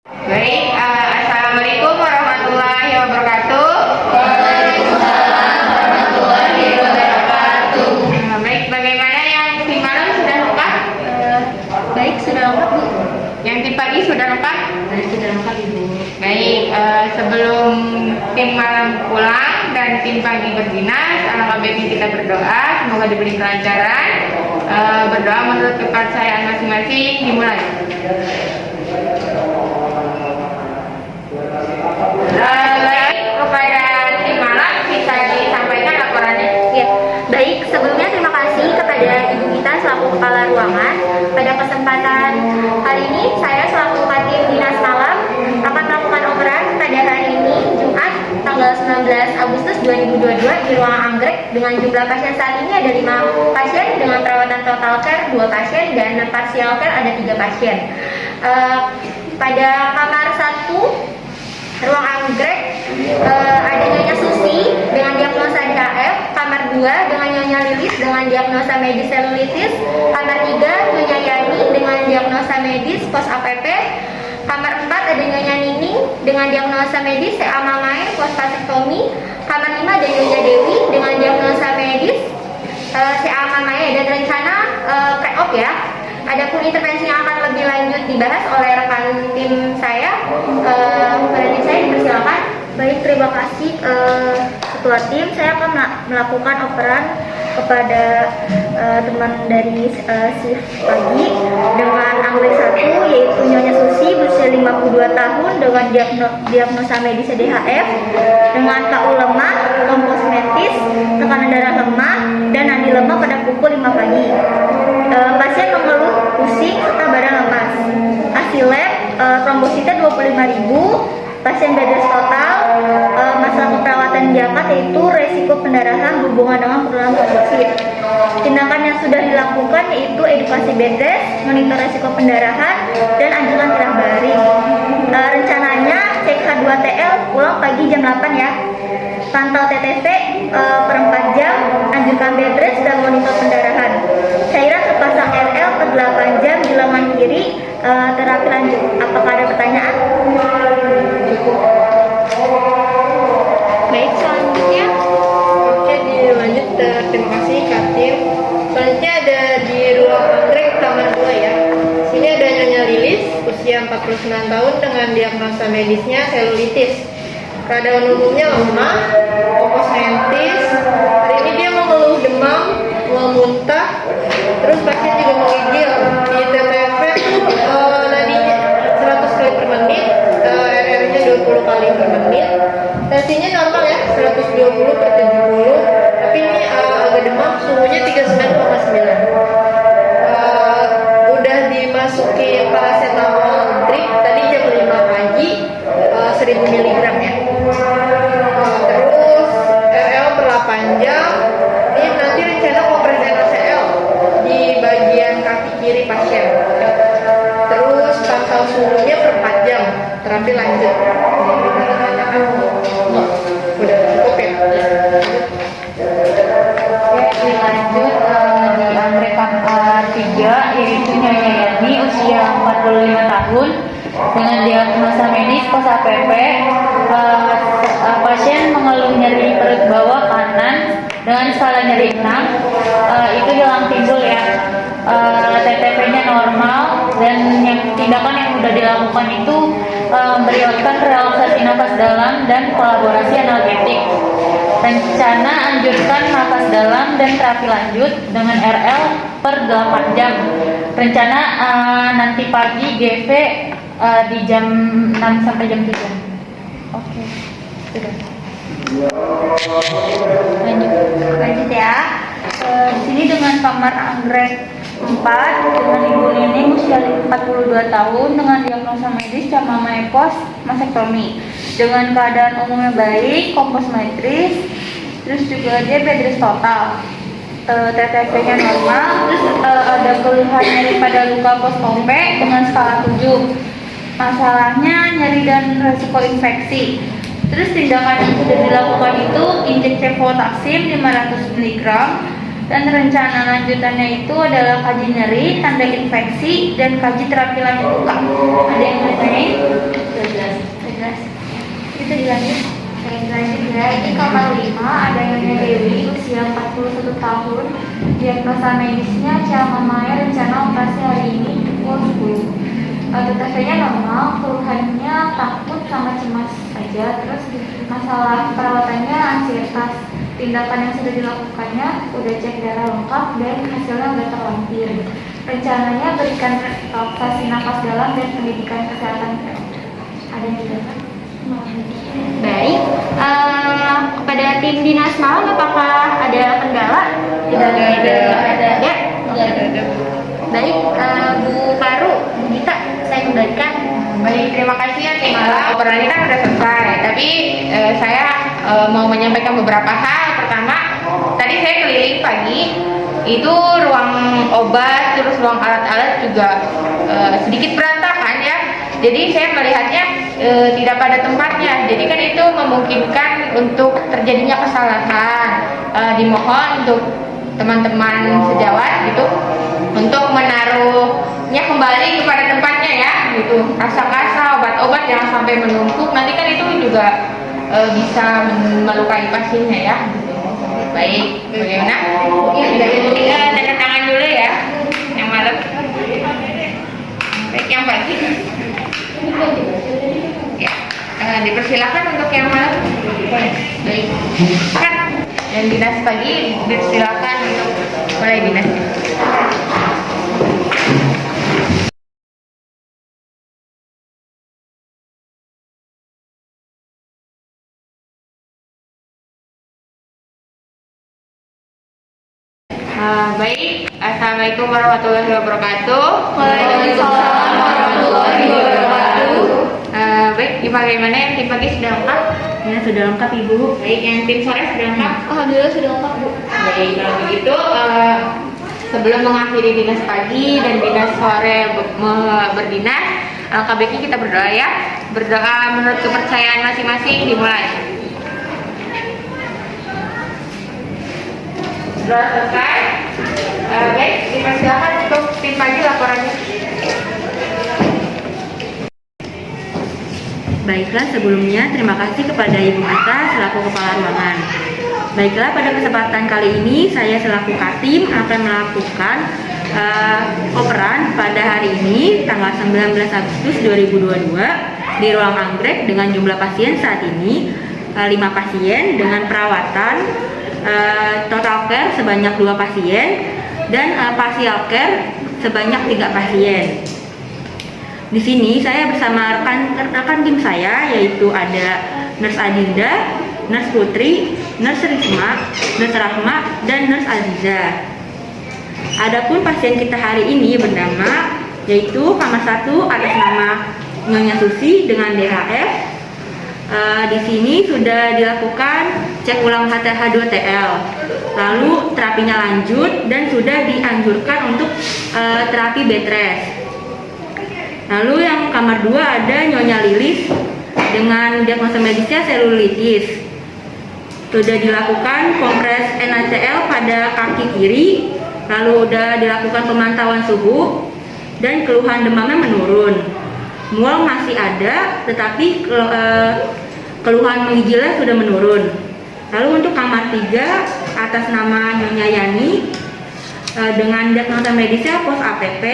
Baik, Assalamualaikum warahmatullahi wabarakatuh. Waalaikumsalam warahmatullahi wabarakatuh. Baik, bagaimana yang tim malam sudah lengkap? Baik, sudah lengkap, Bu. Yang tim pagi sudah lengkap? Sudah lengkap, Ibu. Baik, sebelum tim malam pulang dan tim pagi berdinas, alangkah baiknya kita berdoa, semoga diberi kelancaran. Berdoa menurut kepercayaan masing-masing, dimulai. Baik, kepada tim malam bisa disampaikan laporannya. Ya, baik. Sebelumnya terima kasih kepada Ibu Gita selaku Kepala Ruangan. Pada kesempatan hari ini, saya selaku Katim Dinas Malam akan melakukan operan pada hari ini, Jumat, tanggal 19 Agustus 2022 di ruang anggrek dengan jumlah pasien saat ini ada 5 pasien dengan perawatan total care 2 pasien dan partial care ada 3 pasien. Pada kamar 1 ruang anggrek ada Nyonya Susi dengan diagnosa DHF, kamar 2 dengan Nyonya Lilis dengan diagnosa medis selulitis, kamar 3 Nyonya Yani dengan diagnosa medis post APP, kamar 4 ada Nyonya Nining dengan diagnosa medis CA Mamae post vasektomi, kamar 5 ada Nyonya Dewi dengan diagnosa medis CA Mamae dan rencana pre-op ya. Adapun intervensi yang akan lebih lanjut dibahas oleh rekan tim saya, Freddy, saya dipersilakan. Baik, terima kasih Ketua Tim. Saya akan melakukan operan kepada teman dari shift pagi dengan anggrek 1 yaitu Nyonya Susi berusia 52 tahun dengan diagnosa medis DHF dengan KU lemah, komposmetis, tekanan darah lemah dan nadi lemah pada pukul 5 pagi. Pasien mengeluh pusing serta badan lemas. Hasil lab trombositnya 25.000. Pasien bed rest total. Masalah keperawatan diangkat yaitu resiko pendarahan berhubungan dengan penurunan trombosit. Tindakan yang sudah dilakukan yaitu edukasi bed rest, monitor resiko pendarahan, dan anjuran tirah baring. Rencananya cek H2TL pulang pagi jam 8 ya. Pantau TTV per 4 jam, anjurkan bed rest dan monitor pendarahan. Cairan terpasang RL per 8 jam di lengan kiri, terapi lanjut. Apakah ada pertanyaan? Baik, selanjutnya. Oke, dilanjut. Terima kasih Katim. Selanjutnya ada di ruang anggrek kamar 2 ya. Sini ada Nyonya Lilis, usia 49 tahun dengan diagnosa medisnya selulitis. Keadaan umumnya lemah, komposmentis. Hari ini dia mengeluh demam, muntah, terus pasien juga menggigil. Di TTV nadinya 100 kali per menit, RR-nya 20 kali per menit. Tensinya normal ya, 120 per 70. Tapi ini agak demam, suhunya 39,9. Udah dimasuki paracetamol drip tadi jam 5 pagi, 1000 mg ya. Terus RL per 8 jam. Ini nanti rencana kompres NaCl di bagian kaki kiri pasien. Terus pantau suhunya per 4 jam. Terapi lanjut. Udah cukup ya. Oke, lanjut di anggrek kamar 3 yaitu Nyonya Yani usia 45 tahun dengan diagnosa medis pos APP. Pasien mengeluh nyeri perut bawah kanan dengan skala nyeri 6. Itu hilang timbul ya. TTP-nya normal dan tindakan yang sudah dilakukan itu berikan relaksasi nafas dalam dan kolaborasi analgetik. Rencana anjurkan nafas dalam dan terapi lanjut dengan RL per 8 jam. Rencana nanti pagi GV di jam 6 sampai jam 7. Oke, sudah. Lanjut ya. Di sini dengan kamar anggrek 4 dengan Ibu Nining usia 42 tahun dengan diagnosa medis Camamae post vasektomi dengan keadaan umumnya baik, komposmetris, terus juga dia bed rest total, TTP-nya normal, terus ada keluhan nyeri pada luka post OP dengan skala 7. Masalahnya nyeri dan resiko infeksi. Terus tindakan yang sudah dilakukan itu injek cefotaxim 500 mg, Dan rencana lanjutannya itu adalah kaji nyeri, tanda infeksi, dan kaji terapi lanjut luka. Ada yang mau tanyain? Sudah jelas. Itu dilanjut. Lanjut ya, ini kamar 5 ada Nyonya Dewi usia 41 tahun. Diagnosa medisnya Ciamamaya, rencana operasi hari ini pukul 10. TTV-nya normal, keluhannya takut sama cemas saja. Terus masalah perawatannya ansietas. Tindakan yang sudah dilakukannya udah cek darah lengkap dan hasilnya udah terlampir. Rencananya berikan relaksasi nafas dalam dan pendidikan kesehatan. Ada yang didapat? Baik, kepada tim dinas malam apakah ada kendala? Tidak ada. Ya. Baik, Bu Paru, Bu Gita, saya kembalikan. Baik, terima kasih ya tim malam. Operan kita sudah selesai, tapi saya mau menyampaikan beberapa hal. Pertama, tadi saya keliling pagi, itu ruang obat, terus ruang alat-alat juga sedikit berantakan ya. Jadi saya melihatnya tidak pada tempatnya. Jadi kan itu memungkinkan untuk terjadinya kesalahan. Dimohon untuk teman-teman sejawat gitu untuk menaruhnya kembali kepada tempatnya ya gitu. Kasa-kasa obat-obat jangan sampai menumpuk, nanti kan itu juga bisa melukai pasiennya ya gitu. Baik, bagaimana? Ya, tanda tangan dulu ya yang malam. Baik, yang pagi ya, dipersilakan untuk yang malam. Baik, kan yang dinas pagi dipersilakan untuk mulai dinasnya. Baik, assalamualaikum warahmatullahi wabarakatuh. Waalaikumsalam warahmatullahi wabarakatuh. Baik, bagaimana yang tim pagi sudah lengkap? Ya, sudah lengkap Ibu. Baik, yang tim sore sudah lengkap? Alhamdulillah sudah lengkap, Bu. Baik, kalau begitu sebelum mengakhiri dinas pagi dan dinas sore berdinas, alangkah baiknya kita berdoa ya. Berdoa menurut kepercayaan masing-masing, dimulai. Sudah selesai. Baik, dipersilakan untuk tim pagi laporannya. Baiklah, sebelumnya terima kasih kepada Ibu Gita selaku Kepala Ruangan. Baiklah, pada kesempatan kali ini saya selaku Katim akan melakukan operan pada hari ini tanggal 19 Agustus 2022 di ruang anggrek dengan jumlah pasien saat ini 5 pasien dengan perawatan total care sebanyak 2 pasien dan partial care sebanyak 3 pasien. Di sini saya bersama rekan tim saya, yaitu ada Nurse Adinda, Nurse Putri, Nurse Risma, Nurse Rahma, dan Nurse Aziza. Adapun pasien kita hari ini bernama yaitu kamar 1 atas nama Nyonya Susi dengan DHF. Di sini sudah dilakukan cek ulang HTH2TL, lalu terapinya lanjut dan sudah dianjurkan untuk terapi bed rest. Lalu yang kamar 2 ada Nyonya Lilis dengan diagnosa medisnya selulitis. Sudah dilakukan kompres NaCl pada kaki kiri, lalu sudah dilakukan pemantauan suhu dan keluhan demamnya menurun. Mual masih ada, tetapi keluhan menggigilnya sudah menurun. Lalu untuk kamar 3 atas nama Nyonya Yani dengan diagnosa medisnya pos APP.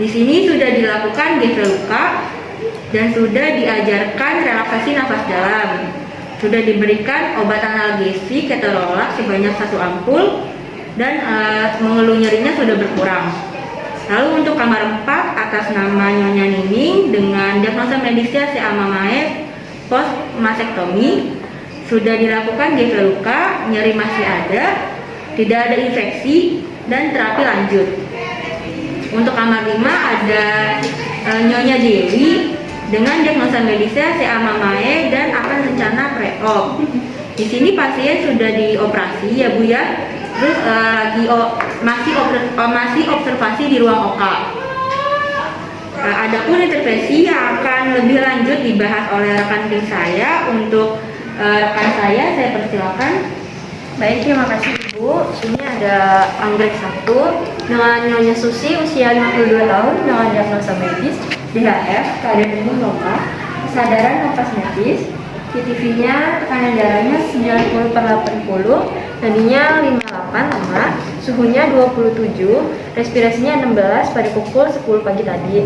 Di sini sudah dilakukan GV luka dan sudah diajarkan relaksasi nafas dalam. Sudah diberikan obat analgesik ketorolac sebanyak 1 ampul dan mengeluh nyerinya sudah berkurang. Lalu untuk kamar 4 atas nama Nyonya Nining dengan diagnosa medisnya Ciamamaya post masektomi, sudah dilakukan GV luka, nyeri masih ada, tidak ada infeksi dan terapi lanjut. Untuk kamar 5 ada Nyonya Dewi dengan diagnosa medisnya Ciamamaya dan akan rencana pre-op. Di sini pasien sudah dioperasi ya Bu ya. Terus masih observasi di ruang OK. Adapun intervensi yang akan lebih lanjut dibahas oleh rekan tim saya. Untuk rekan saya persilakan. Baik, terima kasih Ibu. Ini ada anggrek 1 dengan Nyonya Susi usia 52 tahun dengan diagnosa medis DHF, keadaan umum normal, kesadaran nafas medis, CTV-nya tekanan darahnya 90/80, nadinya 58 lemah, suhunya 27, respirasinya 16 pada pukul 10 pagi tadi.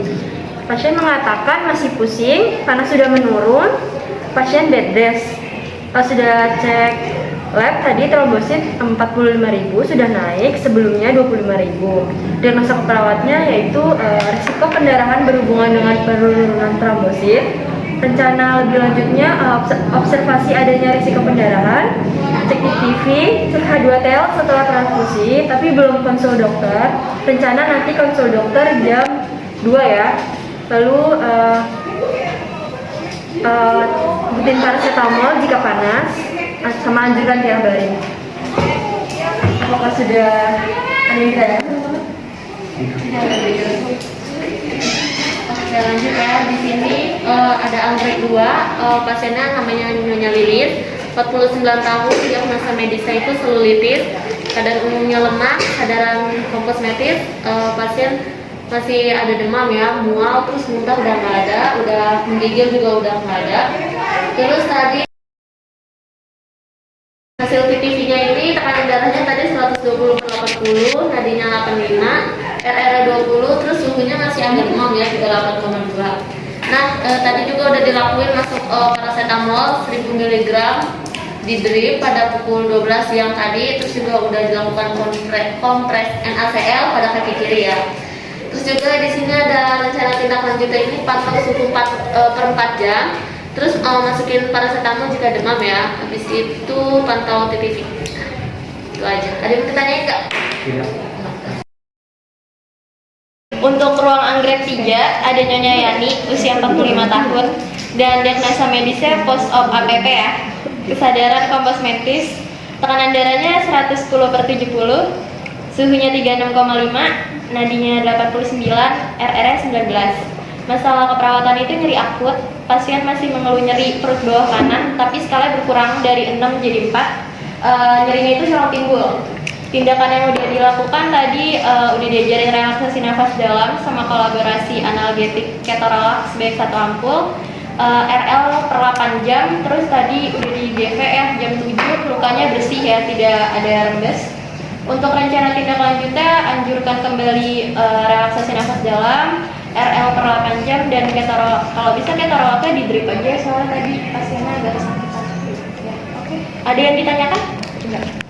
Pasien mengatakan masih pusing karena sudah menurun, pasien bed rest. Pas sudah cek lab tadi trombosit 45.000 sudah naik, sebelumnya 25.000. Diagnosa perawatnya yaitu risiko pendarahan berhubungan dengan penurunan trombosit. Rencana lebih lanjutnya observasi adanya risiko pendarahan, cek di TV, cek H2TL setelah transfusi, tapi belum konsul dokter. Rencana nanti konsul dokter jam 2 ya. Lalu butin paracetamol jika panas, sama anjurkan tiabarin. Apakah sudah ada yang ditanyakan? Oke, lanjut ya. Di sini ada anggrek 2, pasiennya namanya Nyonya Lilis, 49 tahun, diagnosa medisnya itu selulitis, keadaan umumnya lemah, kesadaran kosmetis, pasien masih ada demam ya, mual, terus muntah udah nggak ada, udah menggigil juga udah nggak ada. Terus tadi hasil CTV-nya ini tekanan darahnya tadi 120/80, nadinya 85, RR 20, terus suhunya masih agak demam ya 38,2. Nah, tadi juga udah dilakuin masuk paracetamol 1000 mg di drip pada pukul 12 siang tadi, terus juga udah dilakukan kompres NaCl pada kaki kiri ya. Terus juga di sini ada rencana tindak lanjutnya ini pantau suhu 4/4 jam. Terus masukin paracetamol jika demam ya. Habis itu pantau TTV. Itu aja. Ada yang ditanyain nggak? Tidak. Untuk ruang anggrek 3 ada Nyonya Yani usia 45 tahun dan diagnosa medisnya post-op APP ya. Kesadaran kosmetis, tekanan darahnya 110/70, suhunya 36,5, nadinya 89, RR-nya 19. Masalah keperawatan itu nyeri akut, pasien masih mengeluh nyeri perut bawah kanan, tapi skala berkurang dari 6 jadi 4. Nyerinya itu selalu timbul. Tindakan yang udah dilakukan tadi udah diajarin relaksasi nafas dalam sama kolaborasi analgetik ketorolax baik 1 ampul, RL per 8 jam, terus tadi udah di GV ya jam 7, lukanya bersih ya, tidak ada rembes. Untuk rencana tindak lanjutnya anjurkan kembali relaksasi nafas dalam, RL per 8 jam, dan kalau bisa ketorolaxnya di drip aja soalnya tadi pasiennya agak sakit. Ya, oke. Ada yang ditanyakan? Enggak.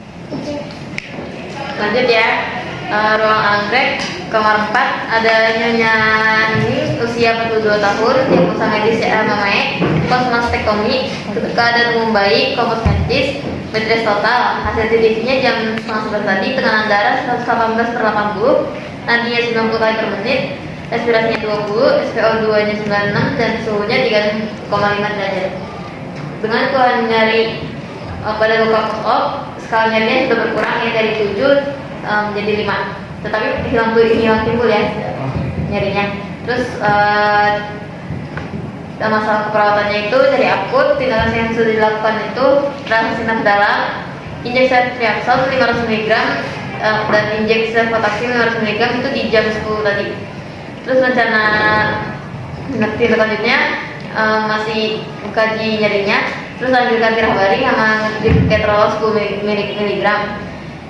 Lanjut ya. Ruang anggrek kamar 4 ada Nyonya ini usia 42 tahun, diagnosa medis MMA, kosmastektomi, keadaan umum baik, kosmetis, bed rest total. Hasil CTV-nya jam 10:30 tadi, tekanan darah 118/80, nadinya 90 kali per menit, respirasinya 20, SpO2-nya 96, dan suhunya 3,5 derajat. Dengan keluhan nyeri pada luka post-op, skala nyerinya sudah berkurang ya dari 7 menjadi 5, tetapi hilang timbul ya nyerinya. Terus masalah keperawatannya itu nyeri akut, tindakan yang sudah dilakukan itu relaksasi nafas dalam, injeksi triaxon 500 mg dan injeksi cefotaxime 500 mg itu di jam 10 tadi. Terus rencana tindak lanjutnya masih mengkaji nyerinya, terus lanjutkan tirah baring sama ketorolax 10 mg.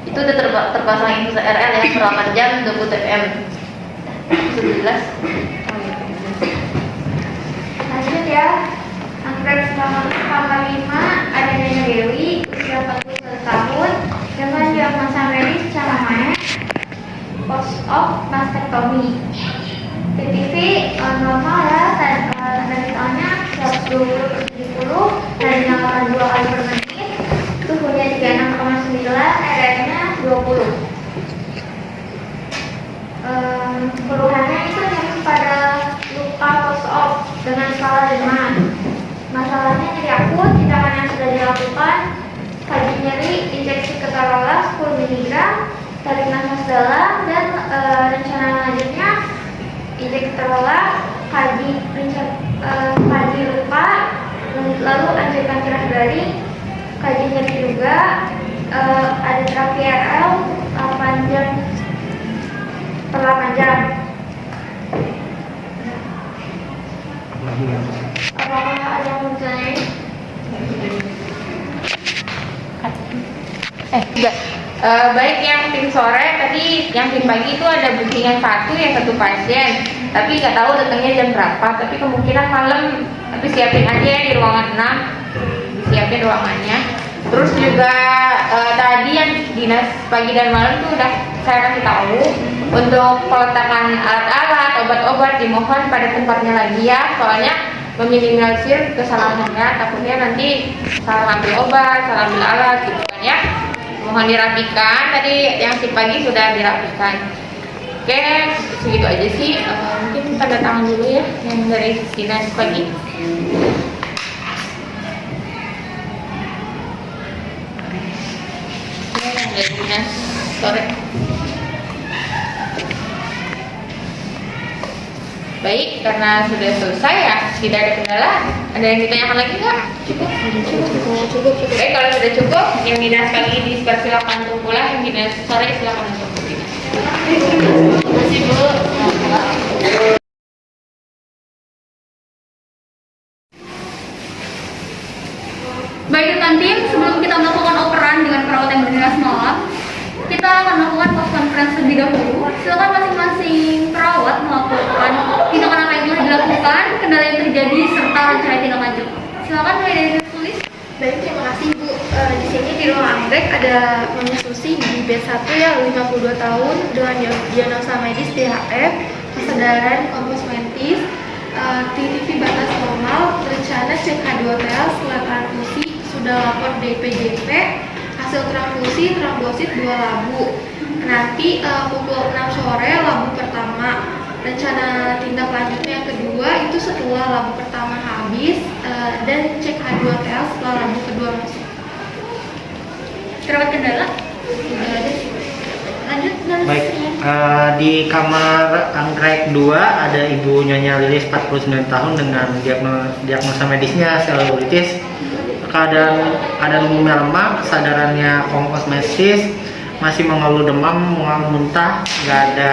Itu udah terpasang infus RL ya per 8 jam 20 TPM. Sudah jelas? Lanjut ya. Anggrek nomor 5 ada Nyonya Dewi usia 41 tahun dengan diagnosa medis CMME, post-op mastektomi. CTV normal ya, tandanya 120/70, nadinya 82 kali per menit, suhunya 36,9, RR-nya 20. Keluhannya itu nyeri pada luka post-op dengan skala 5. Masalahnya nyeri akut, tindakan yang sudah dilakukan kaji nyeri, injeksi ketorolax 10 mg, tarik nafas dalam, dan rencana lanjutnya injeksi ketorolax, kaji luka, lalu anjurkan tirah baring, kaji nyeri juga, ada terapi RL panjang per 8 jam. Apakah ada yang mau ditanyain? Enggak. Baik yang tim sore tadi, yang tim pagi itu ada bookingan satu pasien, tapi nggak tahu datangnya jam berapa. Tapi kemungkinan malam, tapi siapin aja ya di ruangan 6, siapin ruangannya. Terus juga tadi yang dinas pagi dan malam tuh udah saya kasih tahu untuk peletakan alat-alat, obat-obat dimohon pada tempatnya lagi ya, soalnya meminimalisir kesalahannya, takutnya nanti salah ambil obat, salah ambil alat gitu kan ya. Mohon dirapikan, tadi yang si pagi sudah dirapikan. Oke, segitu aja sih. Mungkin tanda tangan dulu ya yang dari dinas pagi. Oke, yang dari dinas sore. Baik, karena sudah selesai ya, tidak ada kendala. Ada yang ditanyakan lagi nggak? Cukup. Baik, kalau sudah cukup, yang dinas pagi dipersilakan untuk pulang, yang dinas sore silakan untuk pulang. Terima kasih Bu. Baik rekan tim, sebelum kita melakukan operan dengan perawat yang berdinas malam, kita akan melakukan post conference terlebih dahulu. Silakan masing-masing perawat melakukan tindakan apa yang telah dilakukan, kendala yang terjadi, serta rencana tindak lanjut. Silakan mulai dari tulis. Baik, terima kasih Bu. Di sini di ruang anggrek ada Mami Susi di B1 ya, 52 tahun dengan diagnosa medis DHF, kesadaran kompos mentis, TTV batas normal, rencana cek H2TL setelah transfusi, sudah lapor DPJP, hasil transfusi trombosit 2 labu. Nanti pukul 6 sore labu pertama. Rencana tindak lanjutnya yang kedua itu setelah labu pertama habis dan cek H2TL setelah labu kedua masuk. Terawat kendala. Lanjut dari Baik, di kamar anggrek 2 ada Ibu Nyonya Lilis 49 tahun dengan diagnosa medisnya selulitis, keadaan umumnya lemah, kesadarannya kompos-mesis, masih mengeluh demam, mual, muntah, nggak ada.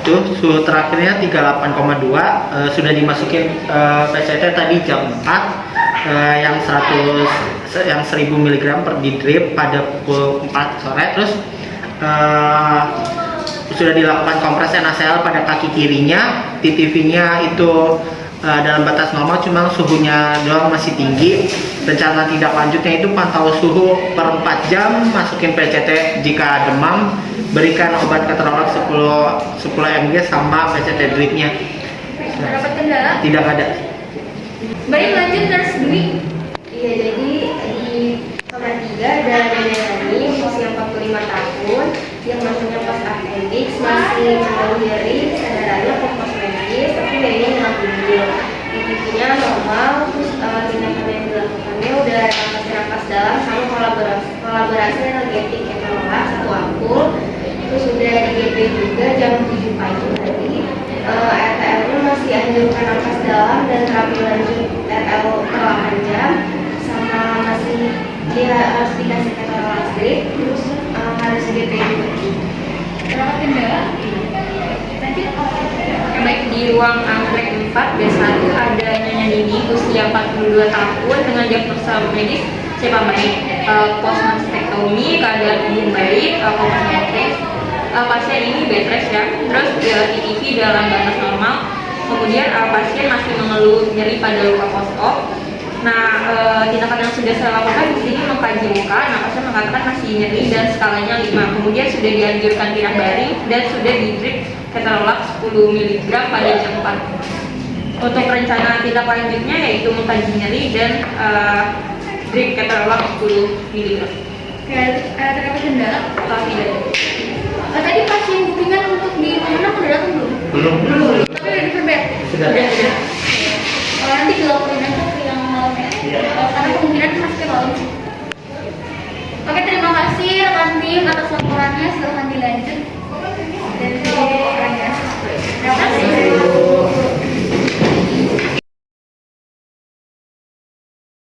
Tuh, suhu terakhirnya 38,2, sudah dimasukin PCT tadi jam 4, yang 1000 mg per drip pada pukul 4 sore. Terus sudah dilakukan kompres NaCl pada kaki kirinya, TTV-nya itu dalam batas normal, cuma suhunya doang masih tinggi. Rencana tindak lanjutnya itu pantau suhu per 4 jam, masukin PCT jika demam, berikan obat keterolak 10 mg sama PCT dripnya. Terawat kendala. Tidak ada. Baik, lanjut nurse Dwi. Iya, jadi di kamar 3 ada nenek Nani usia 45 tahun yang masuknya post appendix, masih mengeluh nyeri, kesadarannya kompos medis, tapi nyerinya nggak tinggi. Titiknya normal, terus tindakan yang dilakukannya udah napas dalam sama kolaborasi energetik keterolak 1 ampul. Terus sudah di GP juga jam 7 pagi tadi. RTL-nya masih anjurkan nafas dalam dan terapi lanjut RL per 8 jam, sama masih dia harus dikasih keterolak drip, terus harus GP juga. Terawat kendala. Lanjut. Baik, di ruang anggrek 4 B1 ada Nyonya Nini usia 42 tahun dengan diagnosa medis CPAMI, post mastektomi, keadaan umum baik, kompos mentis. Pasien ini bed rest ya, terus TTV dalam batas normal. Kemudian pasien masih mengeluh nyeri pada luka post-op. Nah, tindakan yang sudah saya lakukan di sini mengkaji luka. Nah, pasien mengatakan masih nyeri dan skalanya 5. Kemudian sudah dianjurkan tirak baring dan sudah di drip keterolak 10 mg pada jam 4. Untuk rencana tindak lanjutnya yaitu mengkaji nyeri dan drip keterolak 10 mg. Terawat kendala. Tidak. Tadi pasien bookingan untuk di mana udah datang belum? Belum.